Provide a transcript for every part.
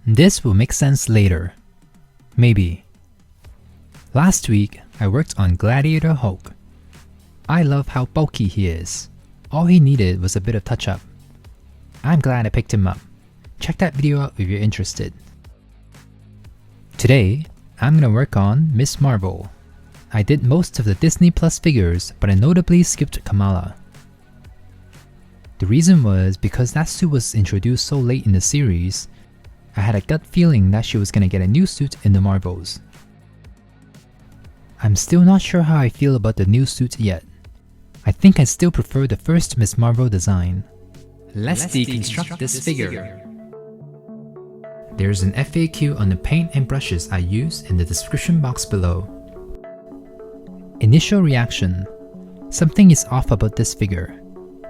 This will make sense later. Maybe. Last week, I worked on Gladiator Hulk. I love how bulky he is. All he needed was a bit of touch-up. I'm glad I picked him up. Check that video out if you're interested. Today, I'm gonna work on Miss Marvel. I did most of the Disney Plus figures, but I notably skipped Kamala. The reason was because that suit was introduced so late in the series, I had a gut feeling that she was gonna get a new suit in the Marvels. I'm still not sure how I feel about the new suit yet. I think I still prefer the first Miss Marvel design. Let's deconstruct this figure. There's an FAQ on the paint and brushes I use in the description box below. Initial reaction. Something is off about this figure.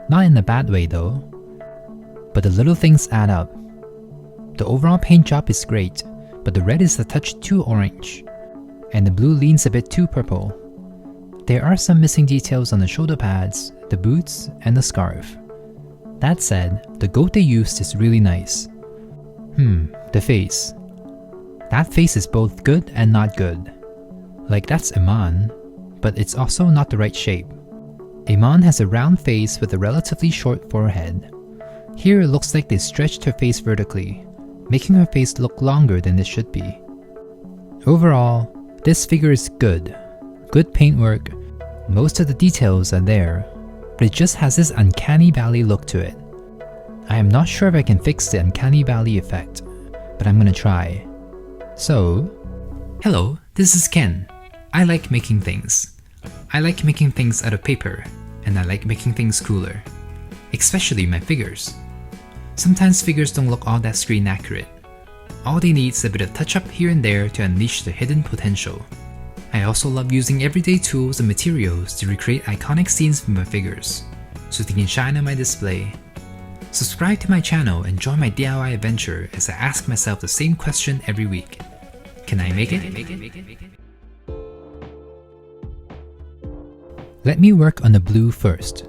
Not in a bad way though. But the little things add up. The overall paint job is great, but the red is a touch too orange, and the blue leans a bit too purple. There are some missing details on the shoulder pads, the boots, and the scarf. That said, the goat they used is really nice. The face. That face is both good and not good. Like that's Iman, but it's also not the right shape. Iman has a round face with a relatively short forehead. Here it looks like they stretched her face vertically, making her face look longer than it should be. Overall, this figure is good. Good paintwork, most of the details are there, but it just has this uncanny valley look to it. I am not sure if I can fix the uncanny valley effect, but I'm gonna try. So, hello, this is Ken. I like making things. I like making things out of paper, and I like making things cooler. Especially my figures. Sometimes figures don't look all that screen accurate. All they need is a bit of touch-up here and there to unleash their hidden potential. I also love using everyday tools and materials to recreate iconic scenes from my figures, so they can shine on my display. Subscribe to my channel and join my DIY adventure as I ask myself the same question every week. Can I make it? Let me work on the blue first.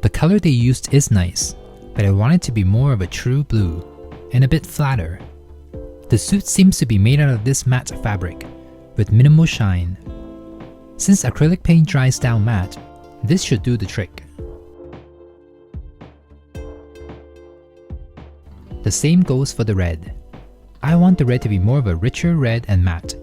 The color they used is nice, but I want it to be more of a true blue, and a bit flatter. The suit seems to be made out of this matte fabric, with minimal shine. Since acrylic paint dries down matte, this should do the trick. The same goes for the red. I want the red to be more of a richer red and matte.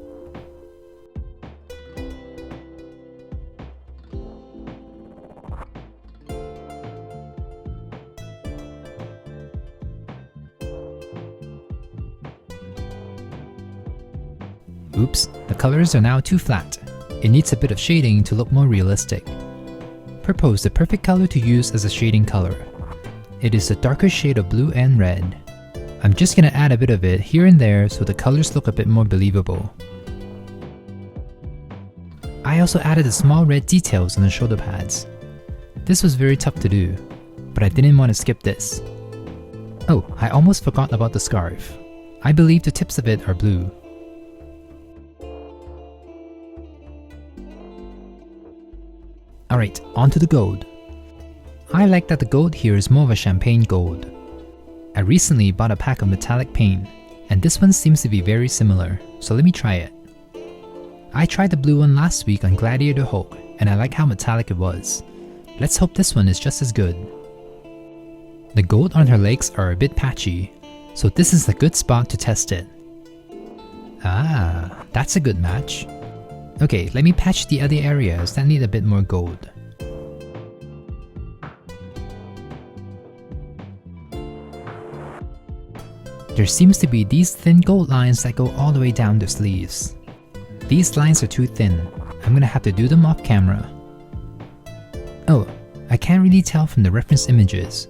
Oops, the colors are now too flat. It needs a bit of shading to look more realistic. Purple is the perfect color to use as a shading color. It is a darker shade of blue and red. I'm just gonna add a bit of it here and there so the colors look a bit more believable. I also added the small red details on the shoulder pads. This was very tough to do, but I didn't want to skip this. Oh, I almost forgot about the scarf. I believe the tips of it are blue. Alright, onto the gold. I like that the gold here is more of a champagne gold. I recently bought a pack of metallic paint, and this one seems to be very similar, so let me try it. I tried the blue one last week on Gladiator Hulk, and I like how metallic it was. Let's hope this one is just as good. The gold on her legs are a bit patchy, so this is a good spot to test it. Ah, that's a good match. Okay, let me patch the other areas that need a bit more gold. There seems to be these thin gold lines that go all the way down the sleeves. These lines are too thin. I'm gonna have to do them off camera. Oh, I can't really tell from the reference images,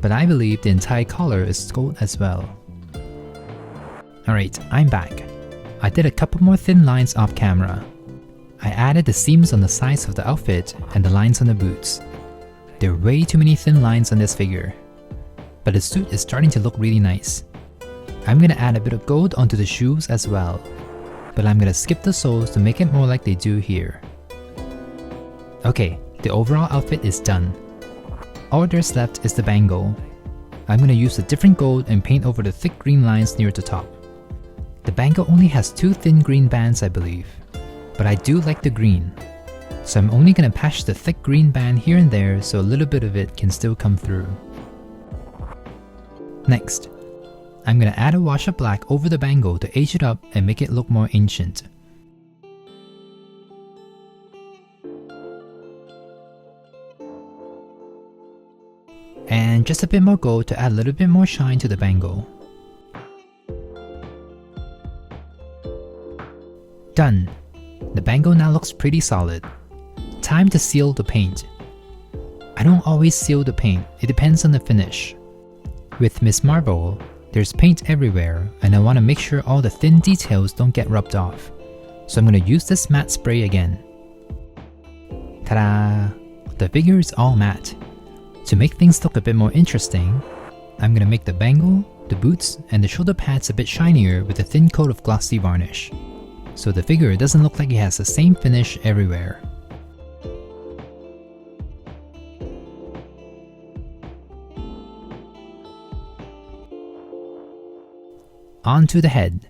but I believe the entire collar is gold as well. Alright, I'm back. I did a couple more thin lines off camera. I added the seams on the sides of the outfit and the lines on the boots. There are way too many thin lines on this figure. But the suit is starting to look really nice. I'm gonna add a bit of gold onto the shoes as well, but I'm gonna skip the soles to make it more like they do here. Okay, the overall outfit is done. All there's left is the bangle. I'm gonna use a different gold and paint over the thick green lines near the top. The bangle only has 2 thin green bands, I believe, but I do like the green, so I'm only going to patch the thick green band here and there so a little bit of it can still come through. Next, I'm going to add a wash of black over the bangle to age it up and make it look more ancient. And just a bit more gold to add a little bit more shine to the bangle. Done! The bangle now looks pretty solid. Time to seal the paint. I don't always seal the paint, it depends on the finish. With Miss Marble, there's paint everywhere and I want to make sure all the thin details don't get rubbed off. So I'm going to use this matte spray again. Ta-da! The figure is all matte. To make things look a bit more interesting, I'm going to make the bangle, the boots, and the shoulder pads a bit shinier with a thin coat of glossy varnish, so the figure doesn't look like it has the same finish everywhere. On to the head.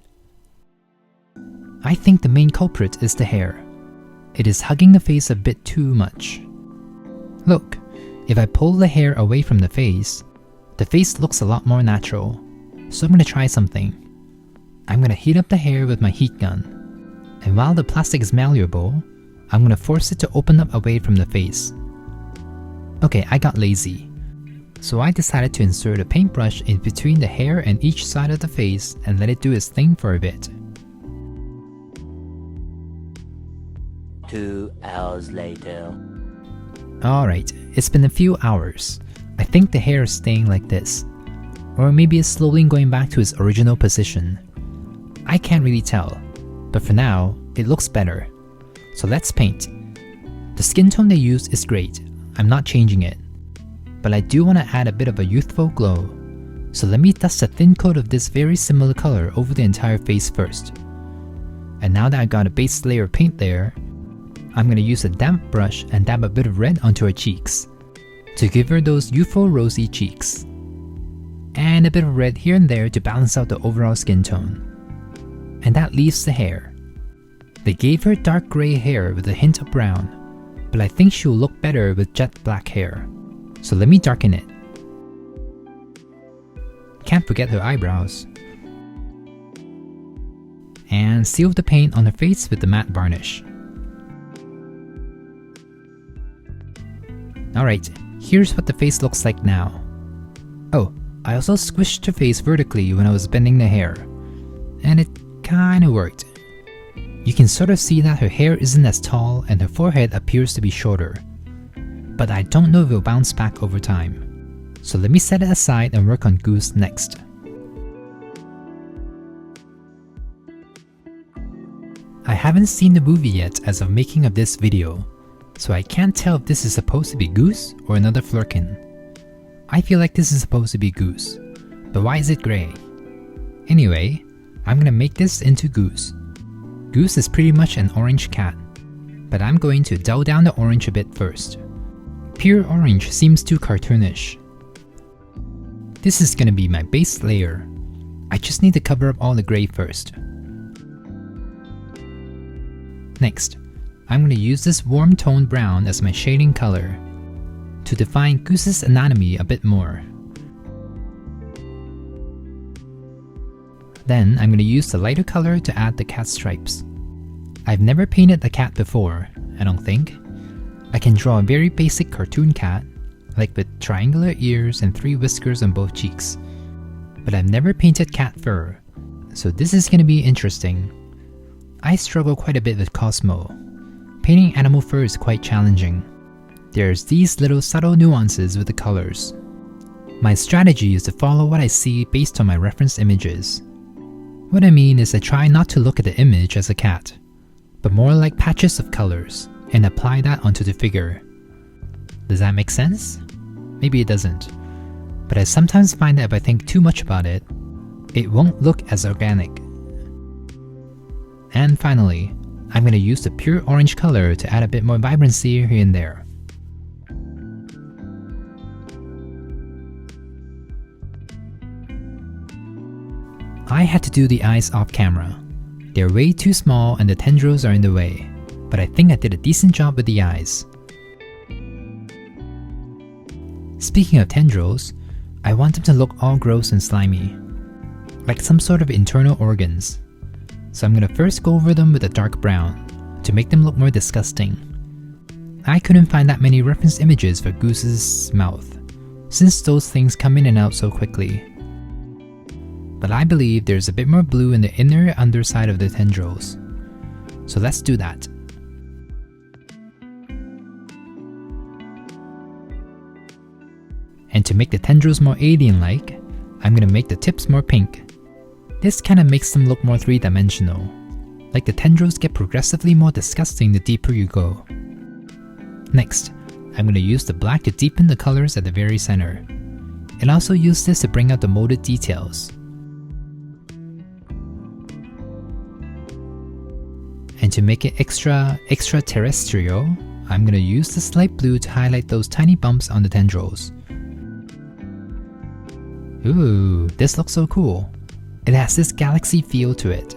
I think the main culprit is the hair. It is hugging the face a bit too much. Look, if I pull the hair away from the face looks a lot more natural. So I'm going to try something. I'm going to heat up the hair with my heat gun. And while the plastic is malleable, I'm going to force it to open up away from the face. Okay, I got lazy. So I decided to insert a paintbrush in between the hair and each side of the face and let it do its thing for a bit. 2 hours later. Alright, it's been a few hours. I think the hair is staying like this. Or maybe it's slowly going back to its original position. I can't really tell, but for now, it looks better. So let's paint. The skin tone they used is great, I'm not changing it. But I do want to add a bit of a youthful glow. So let me dust a thin coat of this very similar color over the entire face first. And now that I got a base layer of paint there, I'm going to use a damp brush and dab a bit of red onto her cheeks to give her those youthful rosy cheeks. And a bit of red here and there to balance out the overall skin tone. And that leaves the hair. They gave her dark grey hair with a hint of brown, but I think she'll look better with jet black hair. So let me darken it. Can't forget her eyebrows. And seal the paint on her face with the matte varnish. Alright, here's what the face looks like now. Oh, I also squished her face vertically when I was bending the hair, and it kinda worked. You can sort of see that her hair isn't as tall and her forehead appears to be shorter, but I don't know if it'll bounce back over time. So let me set it aside and work on Goose next. I haven't seen the movie yet as of making of this video, so I can't tell if this is supposed to be Goose or another Flurkin. I feel like this is supposed to be Goose, but why is it grey? Anyway, I'm gonna make this into Goose. Goose is pretty much an orange cat, but I'm going to dull down the orange a bit first. Pure orange seems too cartoonish. This is gonna be my base layer. I just need to cover up all the grey first. Next, I'm going to use this warm toned brown as my shading color to define Goose's anatomy a bit more. Then I'm going to use the lighter color to add the cat stripes. I've never painted a cat before, I don't think. I can draw a very basic cartoon cat, like with triangular ears and 3 whiskers on both cheeks. But I've never painted cat fur, so this is going to be interesting. I struggle quite a bit with Cosmo. Painting animal fur is quite challenging. There's these little subtle nuances with the colors. My strategy is to follow what I see based on my reference images. What I mean is I try not to look at the image as a cat, but more like patches of colors, and apply that onto the figure. Does that make sense? Maybe it doesn't, but I sometimes find that if I think too much about it, it won't look as organic. And finally, I'm going to use the pure orange color to add a bit more vibrancy here and there. I had to do the eyes off camera. They're way too small and the tendrils are in the way, but I think I did a decent job with the eyes. Speaking of tendrils, I want them to look all gross and slimy, like some sort of internal organs. So I'm gonna first go over them with a dark brown to make them look more disgusting. I couldn't find that many reference images for Goose's mouth, since those things come in and out so quickly. But I believe there's a bit more blue in the inner underside of the tendrils. So let's do that. And to make the tendrils more alien-like, I'm gonna make the tips more pink. This kinda makes them look more three-dimensional. Like the tendrils get progressively more disgusting the deeper you go. Next, I'm gonna use the black to deepen the colors at the very center. And also use this to bring out the molded details. And to make it extraterrestrial, I'm gonna use this light blue to highlight those tiny bumps on the tendrils. Ooh, this looks so cool. It has this galaxy feel to it,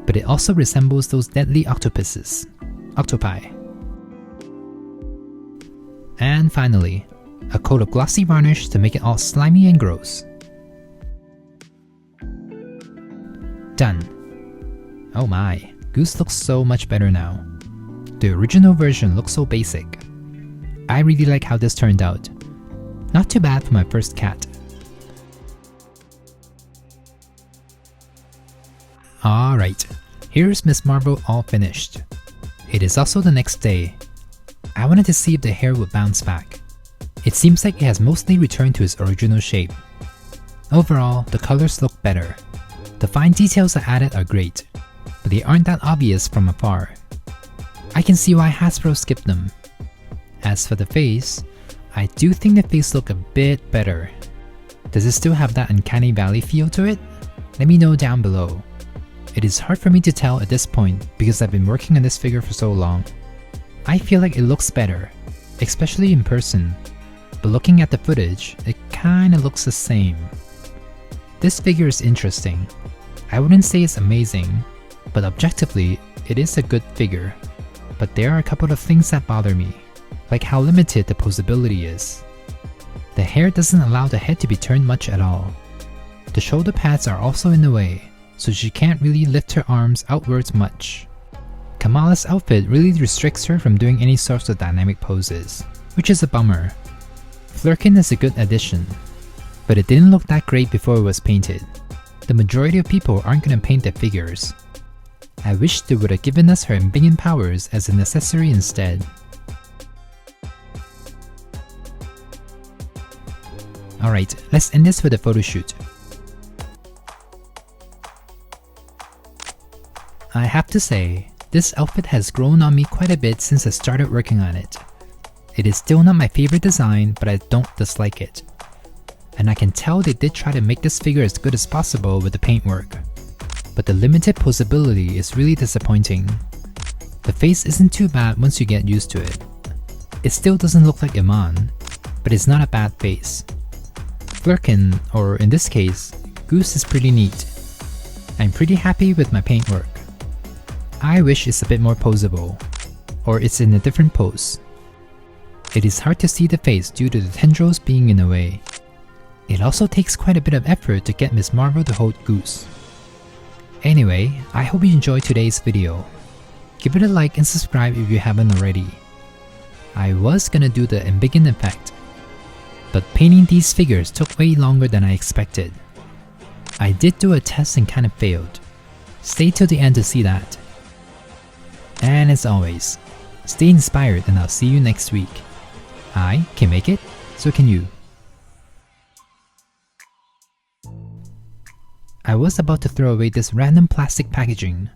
but it also resembles those deadly octopi. And finally, a coat of glossy varnish to make it all slimy and gross. Done. Oh my, Goose looks so much better now. The original version looks so basic. I really like how this turned out. Not too bad for my first cat. Alright, here's Miss Marvel all finished. It is also the next day. I wanted to see if the hair would bounce back. It seems like it has mostly returned to its original shape. Overall, the colors look better. The fine details I added are great, but they aren't that obvious from afar. I can see why Hasbro skipped them. As for the face, I do think the face looked a bit better. Does it still have that uncanny valley feel to it? Let me know down below. It is hard for me to tell at this point because I've been working on this figure for so long. I feel like it looks better, especially in person, but looking at the footage, it kinda looks the same. This figure is interesting. I wouldn't say it's amazing, but objectively, it is a good figure. But there are a couple of things that bother me, like how limited the posability is. The hair doesn't allow the head to be turned much at all. The shoulder pads are also in the way, so she can't really lift her arms outwards much. Kamala's outfit really restricts her from doing any sorts of dynamic poses, which is a bummer. Flurkin is a good addition, but it didn't look that great before it was painted. The majority of people aren't gonna paint their figures. I wish they would have given us her embiggen powers as an accessory instead. Alright, let's end this with a photo shoot. I have to say, this outfit has grown on me quite a bit since I started working on it. It is still not my favorite design, but I don't dislike it. And I can tell they did try to make this figure as good as possible with the paintwork. But the limited posability is really disappointing. The face isn't too bad once you get used to it. It still doesn't look like Iman, but it's not a bad face. Flurkin, or in this case, Goose, is pretty neat. I'm pretty happy with my paintwork. I wish it's a bit more posable, or it's in a different pose. It is hard to see the face due to the tendrils being in the way. It also takes quite a bit of effort to get Miss Marvel to hold Goose. Anyway, I hope you enjoyed today's video. Give it a like and subscribe if you haven't already. I was gonna do the embiggen effect, but painting these figures took way longer than I expected. I did do a test and kind of failed. Stay till the end to see that. And as always, stay inspired and I'll see you next week. I can make it, so can you. I was about to throw away this random plastic packaging,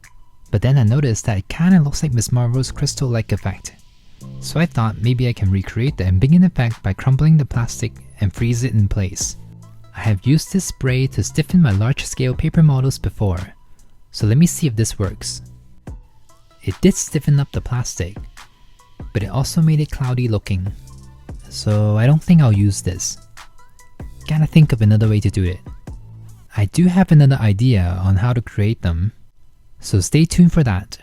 but then I noticed that it kinda looks like Miss Marvel's crystal-like effect. So I thought maybe I can recreate the embiggen effect by crumbling the plastic and freeze it in place. I have used this spray to stiffen my large-scale paper models before, so let me see if this works. It did stiffen up the plastic, but it also made it cloudy looking, so I don't think I'll use this. Gotta think of another way to do it. I do have another idea on how to create them, so stay tuned for that.